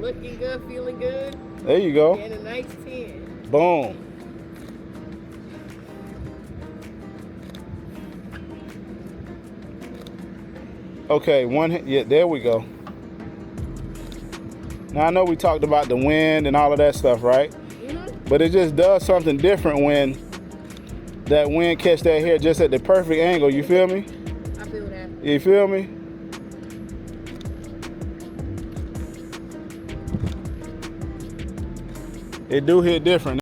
Looking good, feeling good. There you go. And a nice 10. Boom. Okay, yeah, there we go. Now I know we talked about the wind and all of that stuff, right? But it just does something different when that wind catch that hair just at the perfect angle. You feel me? I feel that. You feel me? It do hit different.